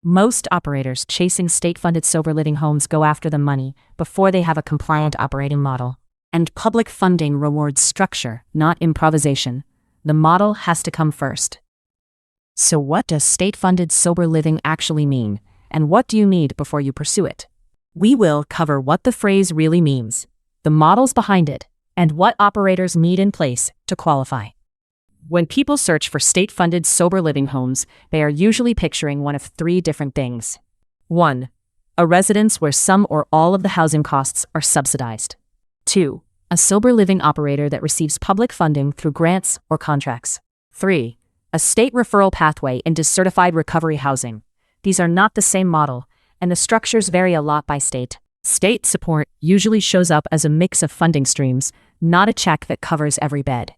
Most operators chasing state-funded sober living homes go after the money before they have a compliant operating model. And public funding rewards structure, not improvisation. The model has to come first. So what does state-funded sober living actually mean, and what do you need before you pursue it? We will cover what the phrase really means, the models behind it, and what operators need in place to qualify. When people search for state-funded sober living homes, they are usually picturing one of three different things. 1. A residence where some or all of the housing costs are subsidized. 2. A sober living operator that receives public funding through grants or contracts. 3. A state referral pathway into certified recovery housing. These are not the same model, and the structures vary a lot by state. State support usually shows up as a mix of funding streams, not a check that covers every bed.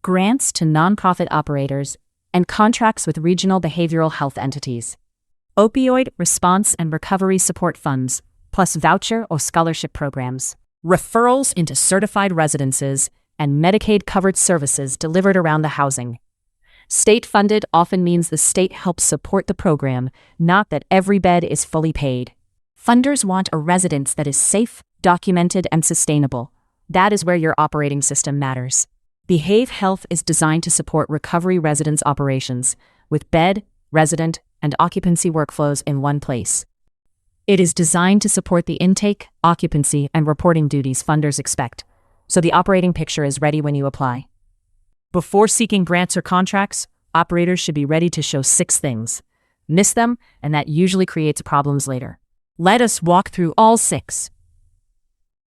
Grants to nonprofit operators, and contracts with regional behavioral health entities. Opioid response and recovery support funds, plus voucher or scholarship programs. Referrals into certified residences, and Medicaid-covered services delivered around the housing. State-funded often means the state helps support the program, not that every bed is fully paid. Funders want a residence that is safe, documented, and sustainable. That is where your operating system matters. Behave Health is designed to support recovery residence operations, with bed, resident, and occupancy workflows in one place. It is designed to support the intake, occupancy, and reporting duties funders expect, so the operating picture is ready when you apply. Before seeking grants or contracts, operators should be ready to show 6 things. Miss them, and that usually creates problems later. Let us walk through all 6.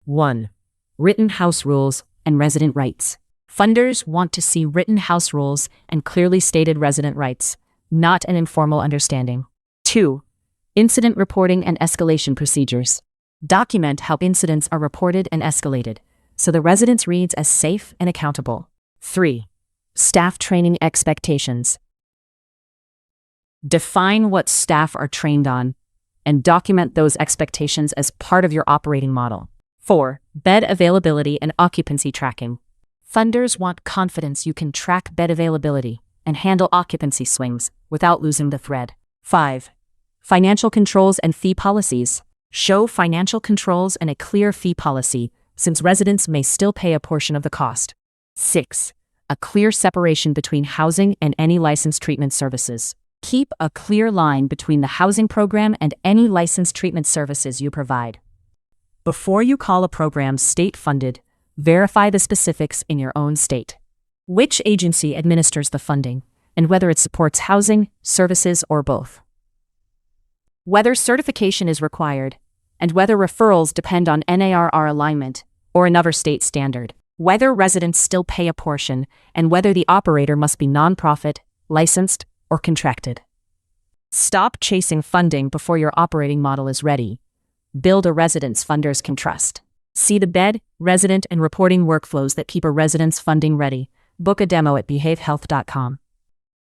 1. Written house rules and resident rights. Funders want to see written house rules and clearly stated resident rights, not an informal understanding. 2. Incident reporting and escalation procedures. Document how incidents are reported and escalated, so the residence reads as safe and accountable. 3. Staff training expectations. Define what staff are trained on, and document those expectations as part of your operating model. 4. Bed availability and occupancy tracking. Funders want confidence you can track bed availability and handle occupancy swings without losing the thread. 5. Financial controls and fee policies. Show financial controls and a clear fee policy, since residents may still pay a portion of the cost. 6. A clear separation between housing and any licensed treatment services. Keep a clear line between the housing program and any licensed treatment services you provide. Before you call a program state-funded, verify the specifics in your own state. Which agency administers the funding, and whether it supports housing, services, or both. Whether certification is required, and whether referrals depend on NARR alignment or another state standard. Whether residents still pay a portion, and whether the operator must be nonprofit, licensed, or contracted. Stop chasing funding before your operating model is ready. Build a residence funders can trust. See the bed, resident, and reporting workflows that keep a residence funding ready. Book a demo at behavehealth.com.